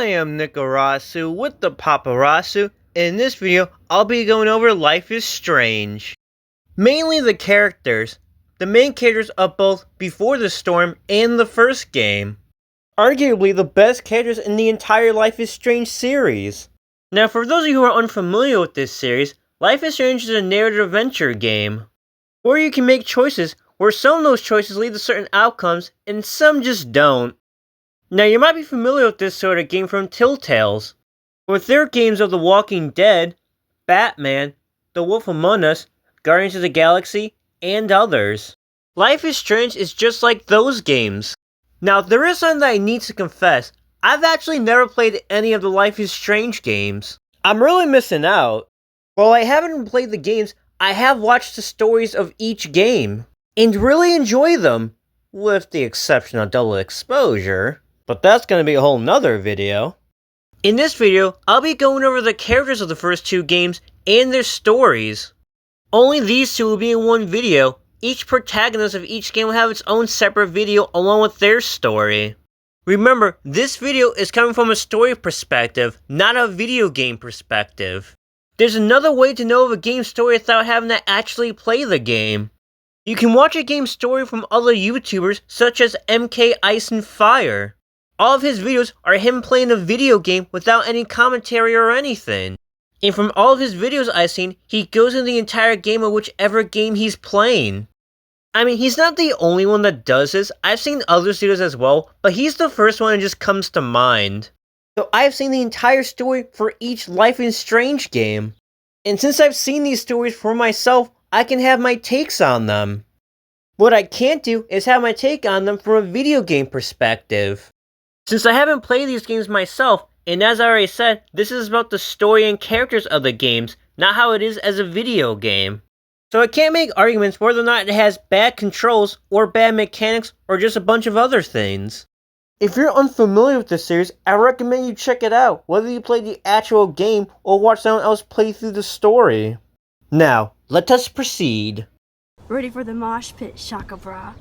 I am Nikorasu with the Paparasu. In this video, I'll be going over Life is Strange. Mainly the characters. The main characters of both Before the Storm and the first game. Arguably the best characters in the entire Life is Strange series. Now for those of you who are unfamiliar with this series, Life is Strange is a narrative adventure game, where you can make choices where some of those choices lead to certain outcomes and some just don't. Now you might be familiar with this sort of game from Telltales, with their games of The Walking Dead, Batman, The Wolf Among Us, Guardians of the Galaxy, and others. Life is Strange is just like those games. Now there is something that I need to confess. I've actually never played any of the Life is Strange games. I'm really missing out. While I haven't played the games, I have watched the stories of each game, and really enjoy them, with the exception of Double Exposure. But that's going to be a whole nother video. In this video, I'll be going over the characters of the first two games and their stories. Only these two will be in one video. Each protagonist of each game will have its own separate video along with their story. Remember, this video is coming from a story perspective, not a video game perspective. There's another way to know of a game story without having to actually play the game. You can watch a game story from other YouTubers such as MK Ice and Fire. All of his videos are him playing a video game without any commentary or anything. And from all of his videos I've seen, he goes into the entire game of whichever game he's playing. I mean, he's not the only one that does this. I've seen other studios as well, but he's the first one that just comes to mind. So I've seen the entire story for each Life is Strange game. And since I've seen these stories for myself, I can have my takes on them. What I can't do is have my take on them from a video game perspective. Since I haven't played these games myself, and as I already said, this is about the story and characters of the games, not how it is as a video game. So I can't make arguments whether or not it has bad controls, or bad mechanics, or just a bunch of other things. If you're unfamiliar with this series, I recommend you check it out, whether you play the actual game or watch someone else play through the story. Now, let us proceed. Ready for the mosh pit, Shaka Bra.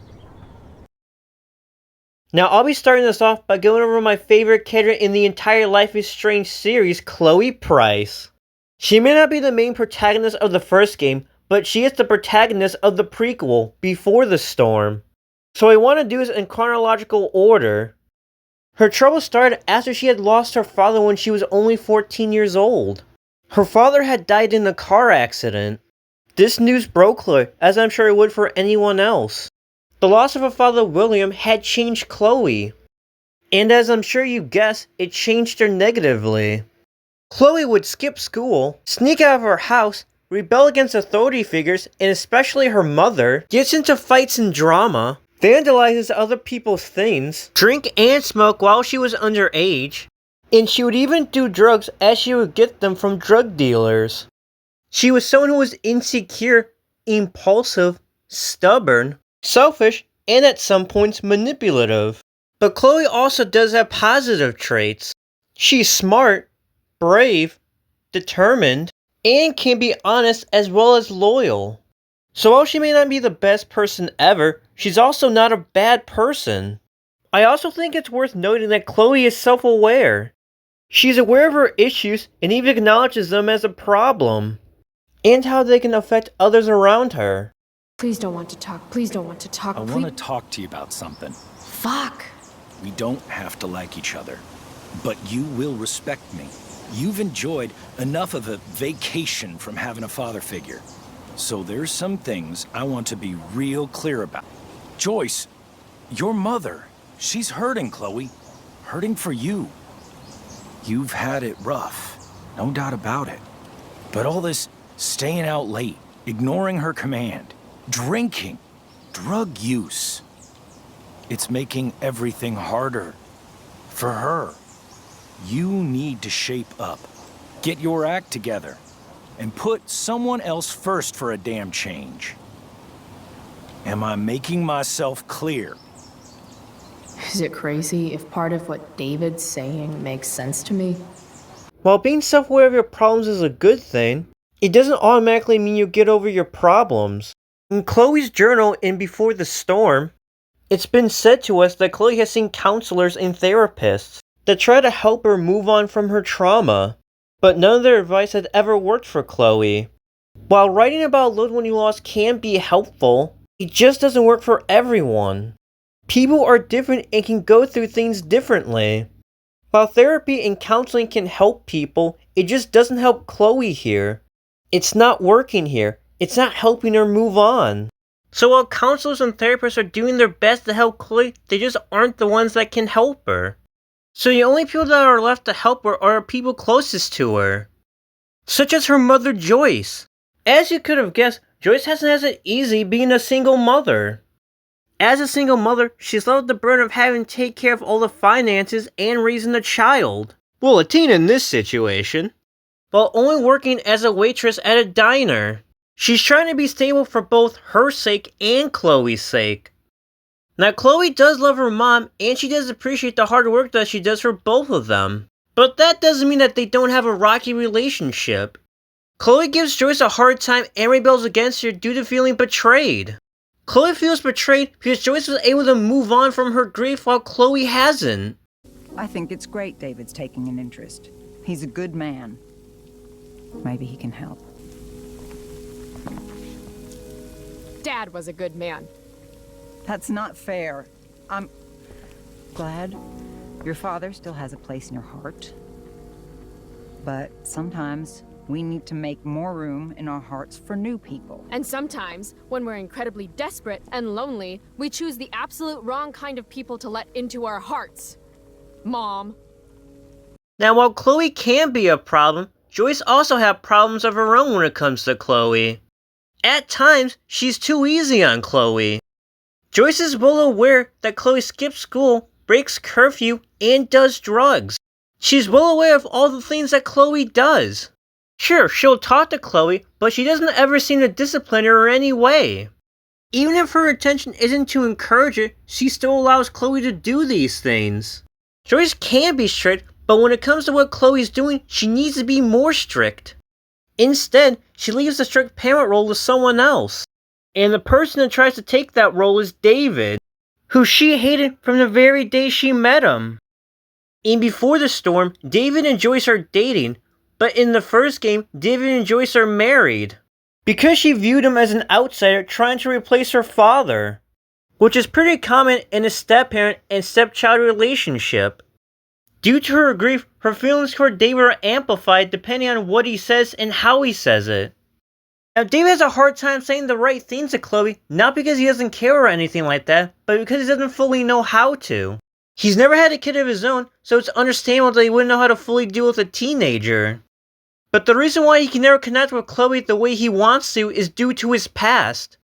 Now I'll be starting this off by going over my favorite character in the entire Life is Strange series, Chloe Price. She may not be the main protagonist of the first game, but she is the protagonist of the prequel, Before the Storm. So I want to do this in chronological order. Her trouble started after she had lost her father when she was only 14 years old. Her father had died in a car accident. This news broke her, as I'm sure it would for anyone else. The loss of her father William had changed Chloe. And as I'm sure you guessed, it changed her negatively. Chloe would skip school, sneak out of her house, rebel against authority figures, and especially her mother, gets into fights and drama, vandalizes other people's things, drink and smoke while she was underage, and she would even do drugs as she would get them from drug dealers. She was someone who was insecure, impulsive, stubborn, selfish, and at some points manipulative. But Chloe also does have positive traits. She's smart, brave, determined, and can be honest as well as loyal. So while she may not be the best person ever, she's also not a bad person. I also think it's worth noting that Chloe is self-aware. She's aware of her issues and even acknowledges them as a problem, and how they can affect others around her. Please don't want to talk. Please don't want to talk. I want to talk to you about something. Fuck. We don't have to like each other, but you will respect me. You've enjoyed enough of a vacation from having a father figure. So there's some things I want to be real clear about. Joyce, your mother, she's hurting, Chloe. Hurting for you. You've had it rough, no doubt about it. But all this staying out late, ignoring her command, drinking, drug use, it's making everything harder for her. You need to shape up, get your act together, and put someone else first for a damn change. Am I making myself clear? Is it crazy if part of what David's saying makes sense to me? While being self-aware of your problems is a good thing, it doesn't automatically mean you get over your problems. In Chloe's journal in Before the Storm, it's been said to us that Chloe has seen counselors and therapists. that try to help her move on from her trauma. But none of their advice had ever worked for Chloe. While writing about a loved one you lost can be helpful, it just doesn't work for everyone. People are different and can go through things differently. While therapy and counseling can help people, it just doesn't help Chloe here. It's not working here. It's not helping her move on. So while counselors and therapists are doing their best to help Chloe, they just aren't the ones that can help her. So the only people that are left to help her are people closest to her, such as her mother Joyce. As you could have guessed, Joyce hasn't had it easy being a single mother. As a single mother, she's left with the burden of having to take care of all the finances and raising a child. Well, a teen in this situation. While only working as a waitress at a diner. She's trying to be stable for both her sake and Chloe's sake. Now, Chloe does love her mom, and she does appreciate the hard work that she does for both of them. But that doesn't mean that they don't have a rocky relationship. Chloe gives Joyce a hard time and rebels against her due to feeling betrayed. Chloe feels betrayed because Joyce was able to move on from her grief while Chloe hasn't. I think it's great David's taking an interest. He's a good man. Maybe he can help. Dad was a good man. That's not fair. I'm glad your father still has a place in your heart. But sometimes we need to make more room in our hearts for new people. And sometimes, when we're incredibly desperate and lonely, we choose the absolute wrong kind of people to let into our hearts. Mom. Now, while Chloe can be a problem, Joyce also has problems of her own when it comes to Chloe. At times, she's too easy on Chloe. Joyce is well aware that Chloe skips school, breaks curfew, and does drugs. She's well aware of all the things that Chloe does. Sure, she'll talk to Chloe, but she doesn't ever seem to discipline her in any way. Even if her intention isn't to encourage it, she still allows Chloe to do these things. Joyce can be strict, but when it comes to what Chloe's doing, she needs to be more strict. Instead, she leaves the strict parent role to someone else. And the person that tries to take that role is David, who she hated from the very day she met him. And before the storm, David and Joyce are dating, but in the first game, David and Joyce are married. Because she viewed him as an outsider trying to replace her father, which is pretty common in a step-parent and stepchild relationship. Due to her grief, her feelings toward David are amplified depending on what he says and how he says it. Now, David has a hard time saying the right things to Chloe, not because he doesn't care or anything like that, but because he doesn't fully know how to. He's never had a kid of his own, so it's understandable that he wouldn't know how to fully deal with a teenager. But the reason why he can never connect with Chloe the way he wants to is due to his past.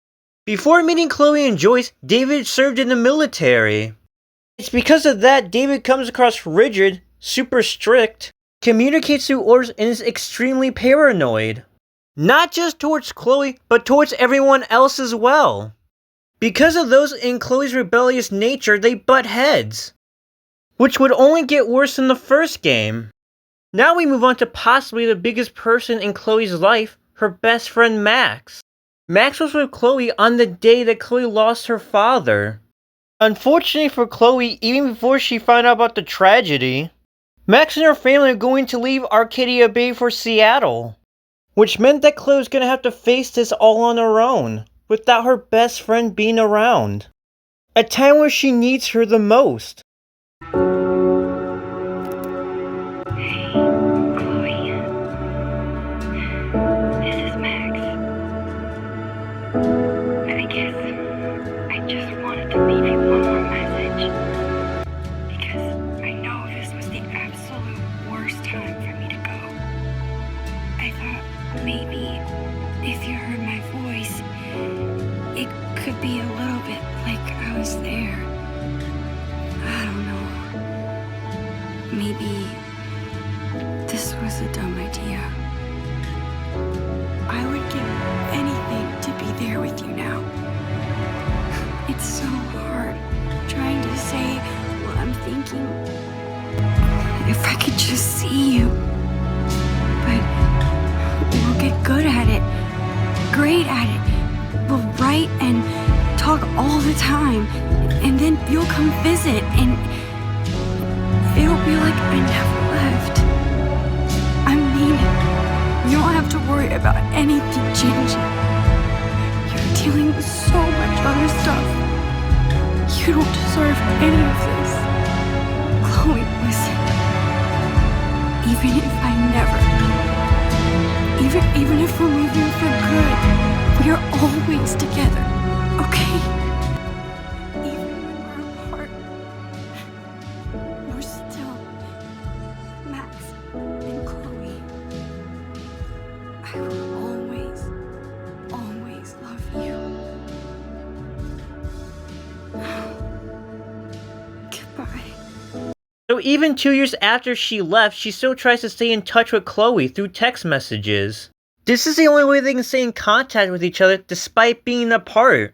Before meeting Chloe and Joyce, David served in the military. It's because of that David comes across rigid, super strict, communicates through orders, and is extremely paranoid. Not just towards Chloe, but towards everyone else as well. Because of those in Chloe's rebellious nature, they butt heads, which would only get worse in the first game. Now we move on to possibly the biggest person in Chloe's life, her best friend Max. Max was with Chloe on the day that Chloe lost her father. Unfortunately for Chloe, even before she found out about the tragedy, Max and her family are going to leave Arcadia Bay for Seattle, which meant that Chloe was going to have to face this all on her own, without her best friend being around. A time where she needs her the most. Hey, Chloe. This is Max. I guess I just wanted to leave you one more message. Because I know this was the absolute worst time for me to go. I thought maybe if you heard my voice, it could be a little bit like I was there. I don't know. Maybe this was a dumb idea. I would give anything to be there with you now. It's so hard trying to say what I'm thinking. If I could just see you. But we'll get good at it. Great at it. We'll write and talk all the time. And then you'll come visit it'll be like I never left. I mean it. You don't have to worry about anything changing. You're dealing with so much other stuff. You don't deserve any of this. Chloe, listen. Even if I never, even if we're leaving for good, we are always together, okay? Even when we're apart, we're still Max and Chloe. I will always, always love you. Goodbye. So even 2 years after she left, she still tries to stay in touch with Chloe through text messages. This is the only way they can stay in contact with each other despite being apart.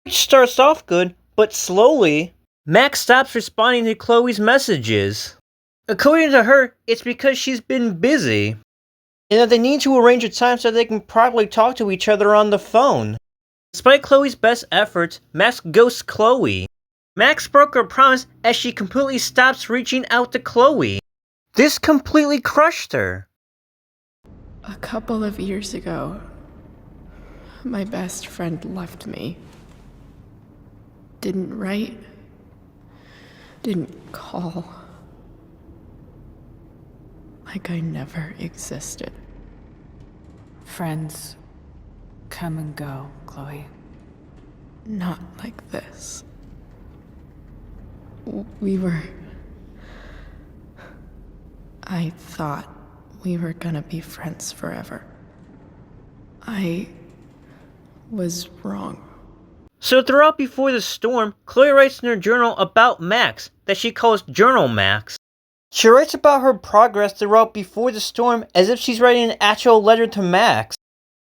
It starts off good, but slowly, Max stops responding to Chloe's messages. According to her, it's because she's been busy, and that they need to arrange a time so they can properly talk to each other on the phone. Despite Chloe's best efforts, Max ghosts Chloe. Max broke her promise as she completely stops reaching out to Chloe. This completely crushed her. A couple of years ago, my best friend left me. Didn't write, didn't call. Like I never existed. Friends come and go, Chloe. Not like this. I thought we were gonna be friends forever. I was wrong. So throughout Before the Storm, Chloe writes in her journal about Max, that she calls Journal Max. She writes about her progress throughout Before the Storm as if she's writing an actual letter to Max.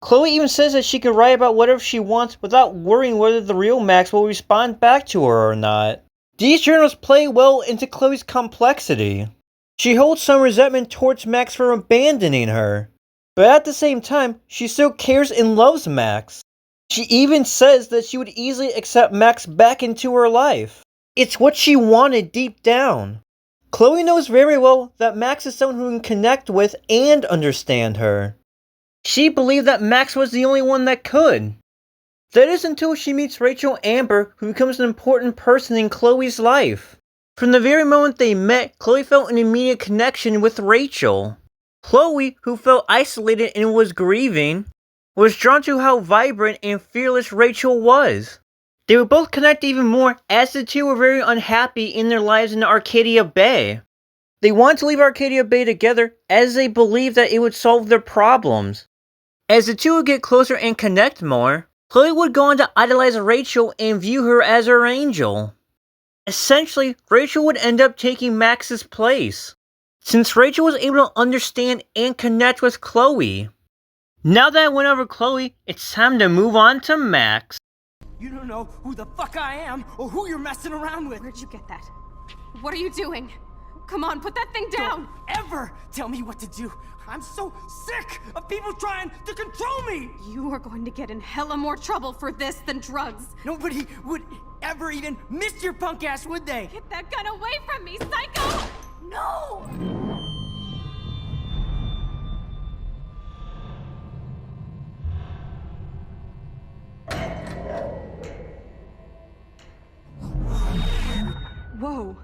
Chloe even says that she can write about whatever she wants without worrying whether the real Max will respond back to her or not. These journals play well into Chloe's complexity. She holds some resentment towards Max for abandoning her, but at the same time, she still cares and loves Max. She even says that she would easily accept Max back into her life. It's what she wanted deep down. Chloe knows very well that Max is someone who can connect with and understand her. She believed that Max was the only one that could. That is until she meets Rachel Amber, who becomes an important person in Chloe's life. From the very moment they met, Chloe felt an immediate connection with Rachel. Chloe, who felt isolated and was grieving, was drawn to how vibrant and fearless Rachel was. They would both connect even more as the two were very unhappy in their lives in Arcadia Bay. They wanted to leave Arcadia Bay together as they believed that it would solve their problems. As the two would get closer and connect more, Chloe would go on to idolize Rachel and view her as her angel. Essentially, Rachel would end up taking Max's place, since Rachel was able to understand and connect with Chloe. Now that I went over Chloe, it's time to move on to Max. You don't know who the fuck I am or who you're messing around with. Where'd you get that? What are you doing? Come on, put that thing down! Don't ever tell me what to do. I'm so sick of people trying to control me! You are going to get in hella more trouble for this than drugs. Nobody would ever even miss your punk ass, would they? Get that gun away from me, psycho! No! Whoa.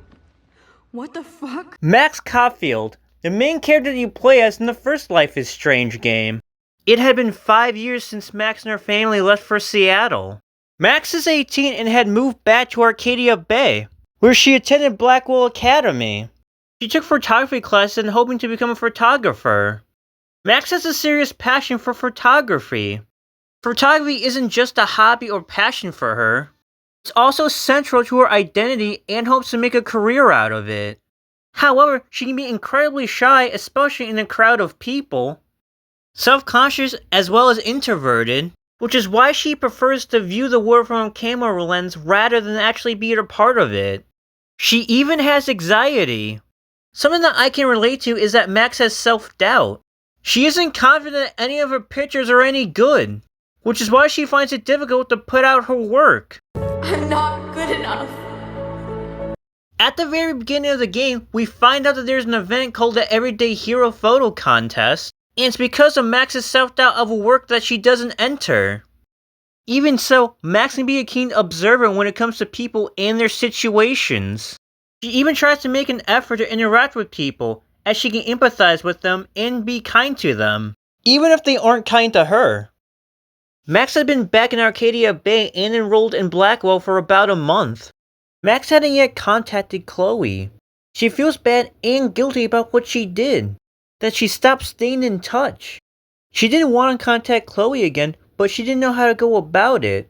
What the fuck? Max Caulfield, the main character that you play as in the first Life is Strange game. It had been 5 years since Max and her family left for Seattle. Max is 18 and had moved back to Arcadia Bay, where she attended Blackwell Academy. She took photography classes and hoping to become a photographer. Max has a serious passion for photography. Photography isn't just a hobby or passion for her. It's also central to her identity and hopes to make a career out of it. However, she can be incredibly shy, especially in a crowd of people. Self-conscious as well as introverted, which is why she prefers to view the world from a camera lens rather than actually be a part of it. She even has anxiety. Something that I can relate to is that Max has self-doubt. She isn't confident that any of her pictures are any good, which is why she finds it difficult to put out her work. I'm not good enough. At the very beginning of the game, we find out that there's an event called the Everyday Hero Photo Contest, and it's because of Max's self-doubt of a work that she doesn't enter. Even so, Max can be a keen observer when it comes to people and their situations. She even tries to make an effort to interact with people, as she can empathize with them and be kind to them, even if they aren't kind to her. Max had been back in Arcadia Bay and enrolled in Blackwell for about a month. Max hadn't yet contacted Chloe. She feels bad and guilty about what she did, that she stopped staying in touch. She didn't want to contact Chloe again, but she didn't know how to go about it.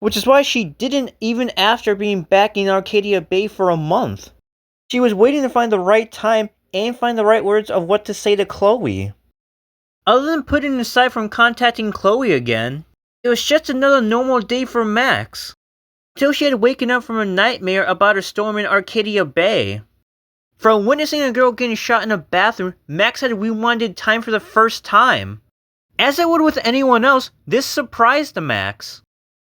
Which is why she didn't even after being back in Arcadia Bay for a month. She was waiting to find the right time and find the right words of what to say to Chloe. Other than putting aside from contacting Chloe again, it was just another normal day for Max. Until she had waken up from a nightmare about a storm in Arcadia Bay. From witnessing a girl getting shot in a bathroom, Max had rewinded time for the first time. As it would with anyone else, this surprised Max.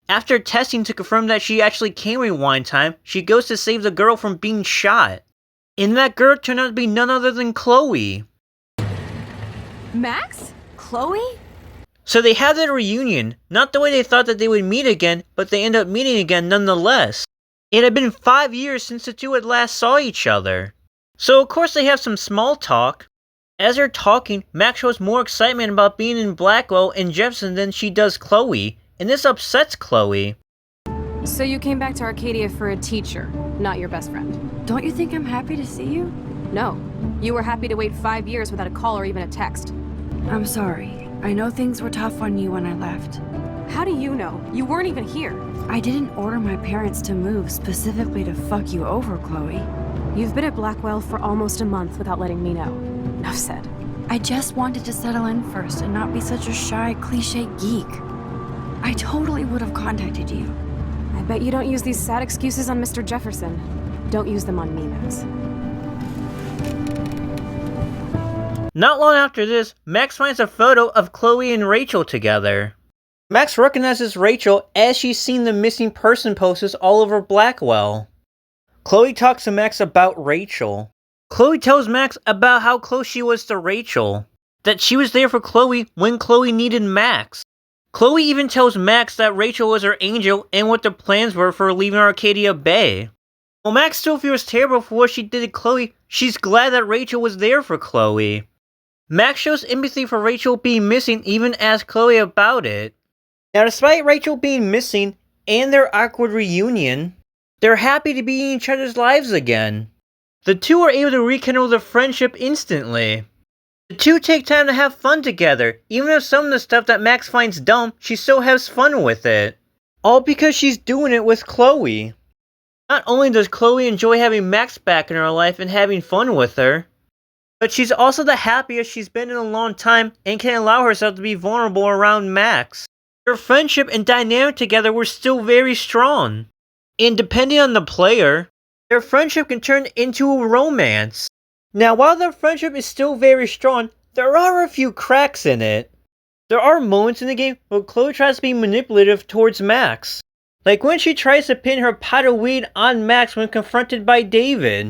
After testing to confirm that she actually can rewind time, she goes to save the girl from being shot. And that girl turned out to be none other than Chloe. Max? Chloe? So they have their reunion, not the way they thought that they would meet again, but they end up meeting again nonetheless. It had been 5 years since the two had last saw each other. So of course they have some small talk. As they're talking, Max shows more excitement about being in Blackwell and Jefferson than she does Chloe, and this upsets Chloe. So you came back to Arcadia for a teacher, not your best friend. Don't you think I'm happy to see you? No. You were happy to wait 5 years without a call or even a text. I'm sorry. I know things were tough on you when I left. How do you know? You weren't even here. I didn't order my parents to move specifically to fuck you over, Chloe. You've been at Blackwell for almost a month without letting me know. Enough said. I just wanted to settle in first and not be such a shy, cliche geek. I totally would have contacted you. I bet you don't use these sad excuses on Mr. Jefferson. Don't use them on me, Max. Not long after this, Max finds a photo of Chloe and Rachel together. Max recognizes Rachel as she's seen the missing person posters all over Blackwell. Chloe talks to Max about Rachel. Chloe tells Max about how close she was to Rachel, that she was there for Chloe when Chloe needed Max. Chloe even tells Max that Rachel was her angel and what the plans were for leaving Arcadia Bay. While Max still feels terrible for what she did to Chloe, she's glad that Rachel was there for Chloe. Max shows empathy for Rachel being missing, even asks Chloe about it. Now, despite Rachel being missing and their awkward reunion, they're happy to be in each other's lives again. The two are able to rekindle their friendship instantly. The two take time to have fun together, even if some of the stuff that Max finds dumb, she still has fun with it. All because she's doing it with Chloe. Not only does Chloe enjoy having Max back in her life and having fun with her, but she's also the happiest she's been in a long time and can allow herself to be vulnerable around Max. Their friendship and dynamic together were still very strong. And depending on the player, their friendship can turn into a romance. Now, while their friendship is still very strong, there are a few cracks in it. There are moments in the game where Chloe tries to be manipulative towards Max. Like when she tries to pin her pot of weed on Max when confronted by David.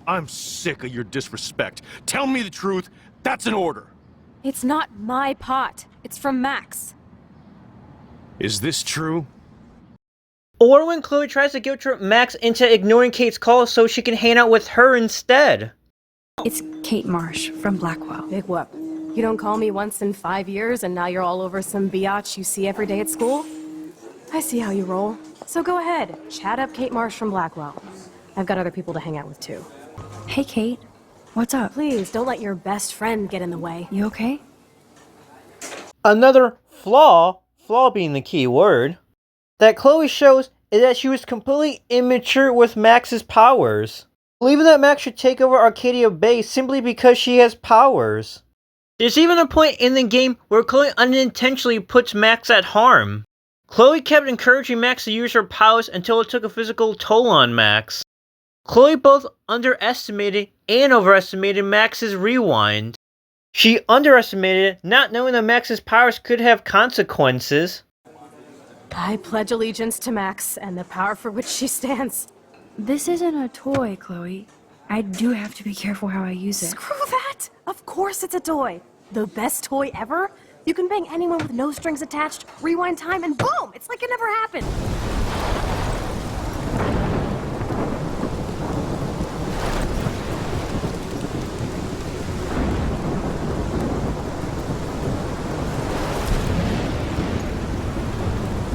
I'm sick of your disrespect. Tell me the truth. That's an order. It's not my pot. It's from Max. Is this true? Or when Chloe tries to guilt trip Max into ignoring Kate's call so she can hang out with her instead. It's Kate Marsh from Blackwell. Big whoop. You don't call me once in 5 years and now you're all over some biatch you see every day at school? I see how you roll. So go ahead, chat up Kate Marsh from Blackwell. I've got other people to hang out with too. Hey, Kate. What's up? Please, don't let your best friend get in the way. You okay? Another flaw being the key word, that Chloe shows is that she was completely immature with Max's powers. Believing that Max should take over Arcadia Bay simply because she has powers. There's even a point in the game where Chloe unintentionally puts Max at harm. Chloe kept encouraging Max to use her powers until it took a physical toll on Max. Chloe both underestimated and overestimated Max's rewind. She underestimated it, not knowing that Max's powers could have consequences. I pledge allegiance to Max and the power for which she stands. This isn't a toy, Chloe. I do have to be careful how I use it. Screw that! Of course it's a toy. The best toy ever? You can bang anyone with no strings attached, rewind time, and boom! It's like it never happened.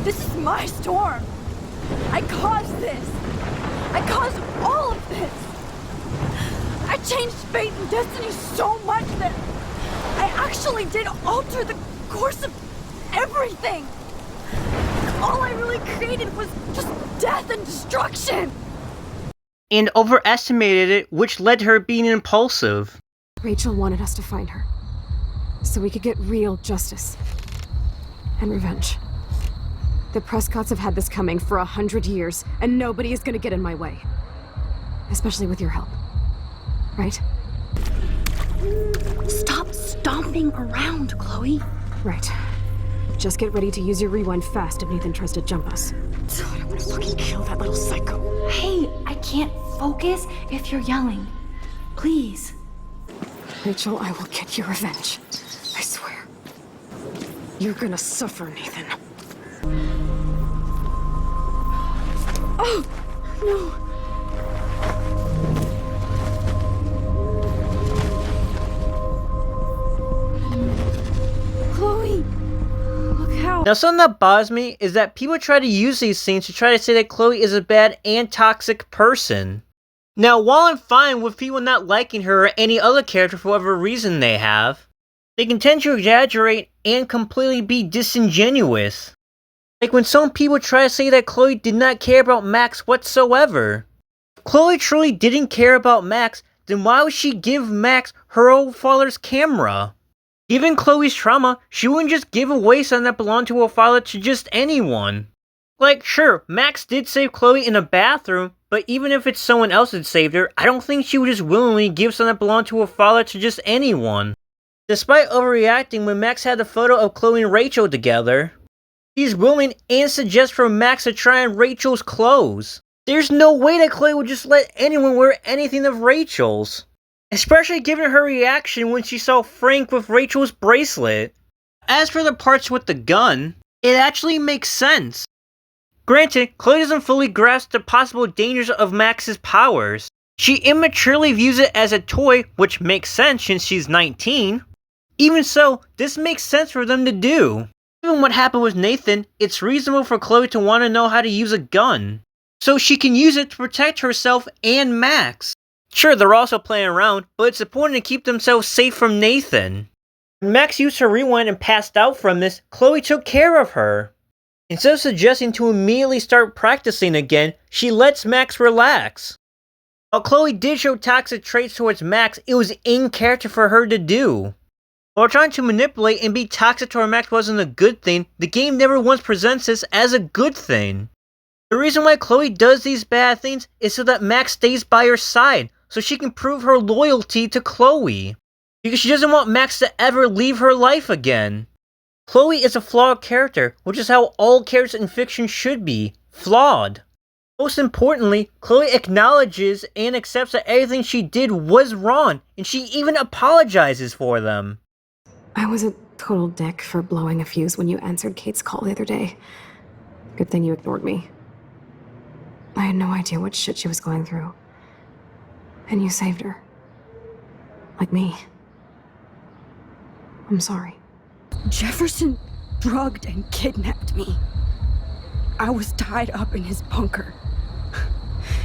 This is my storm. I caused this. I caused all of this. I changed fate and destiny so much that I actually did alter the course of everything. All I really created was just death and destruction. And overestimated it, which led to her being impulsive. Rachel wanted us to find her, so we could get real justice and revenge. The Prescotts have had this coming for 100 years, and nobody is gonna get in my way. Especially with your help. Right? Stop stomping around, Chloe. Right. Just get ready to use your rewind fast if Nathan tries to jump us. God, I wanna fucking kill that little psycho. Hey, I can't focus if you're yelling. Please. Rachel, I will get your revenge. I swear. You're gonna suffer, Nathan. Oh, no. Chloe, look how... Now, something that bothers me is that people try to use these scenes to try to say that Chloe is a bad and toxic person. Now, while I'm fine with people not liking her or any other character for whatever reason they have, they can tend to exaggerate and completely be disingenuous. Like when some people try to say that Chloe did not care about Max whatsoever. If Chloe truly didn't care about Max, then why would she give Max her old father's camera? Given Chloe's trauma, she wouldn't just give away something that belonged to her father to just anyone. Like, sure, Max did save Chloe in a bathroom, but even if it's someone else that saved her, I don't think she would just willingly give something that belonged to her father to just anyone. Despite overreacting when Max had the photo of Chloe and Rachel together, he's willing and suggests for Max to try on Rachel's clothes. There's no way that Chloe would just let anyone wear anything of Rachel's. Especially given her reaction when she saw Frank with Rachel's bracelet. As for the parts with the gun, it actually makes sense. Granted, Chloe doesn't fully grasp the possible dangers of Max's powers. She immaturely views it as a toy, which makes sense since she's 19. Even so, this makes sense for them to do. Given what happened with Nathan, it's reasonable for Chloe to want to know how to use a gun, so she can use it to protect herself and Max. Sure, they're also playing around, but it's important to keep themselves safe from Nathan. When Max used her rewind and passed out from this, Chloe took care of her. Instead of suggesting to immediately start practicing again, she lets Max relax. While Chloe did show toxic traits towards Max, it was in character for her to do. While trying to manipulate and be toxic toward Max wasn't a good thing, the game never once presents this as a good thing. The reason why Chloe does these bad things is so that Max stays by her side, so she can prove her loyalty to Chloe. Because she doesn't want Max to ever leave her life again. Chloe is a flawed character, which is how all characters in fiction should be, flawed. Most importantly, Chloe acknowledges and accepts that everything she did was wrong, and she even apologizes for them. I was a total dick for blowing a fuse when you answered Kate's call the other day. Good thing you ignored me. I had no idea what shit she was going through. And you saved her. Like me. I'm sorry. Jefferson drugged and kidnapped me. I was tied up in his bunker.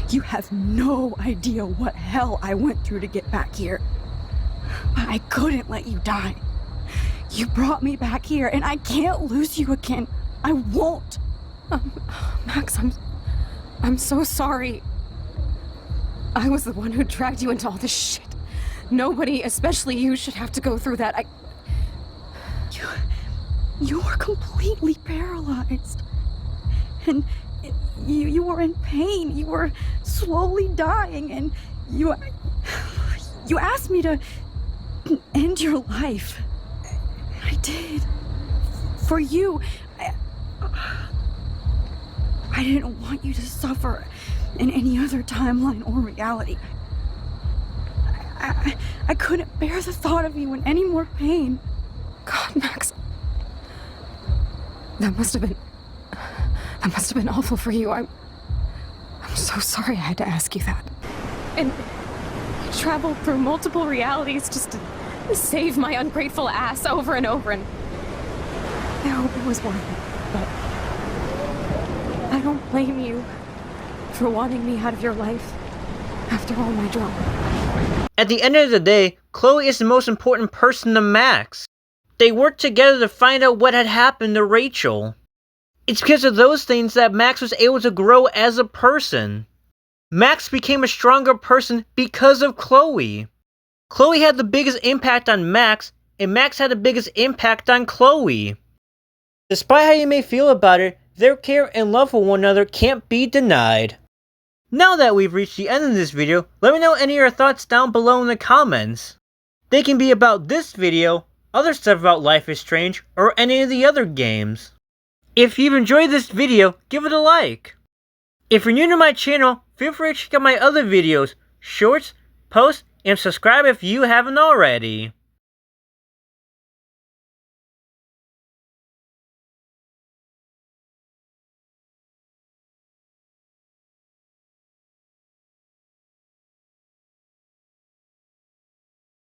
You have no idea what hell I went through to get back here. But I couldn't let you die. You brought me back here, and I can't lose you again. I won't. Max, I'm so sorry. I was the one who dragged you into all this shit. Nobody, especially you, should have to go through that. You were completely paralyzed. And you were in pain. You were slowly dying, and you asked me to end your life. I did. For you. I didn't want you to suffer. in any other timeline or reality. I couldn't bear the thought of you in any more pain. God, Max. That must have been awful for you. I'm so sorry I had to ask you that. And I traveled through multiple realities just to save my ungrateful ass over and over, and I hope it was worth it. But I don't blame you for wanting me out of your life after all my drama. At the end of the day, Chloe is the most important person to Max. They worked together to find out what had happened to Rachel. It's because of those things that Max was able to grow as a person. Max became a stronger person because of Chloe. Chloe had the biggest impact on Max, and Max had the biggest impact on Chloe. Despite how you may feel about it, their care and love for one another can't be denied. Now that we've reached the end of this video, let me know any of your thoughts down below in the comments. They can be about this video, other stuff about Life is Strange, or any of the other games. If you've enjoyed this video, give it a like. If you're new to my channel, feel free to check out my other videos, shorts, posts, and subscribe if you haven't already.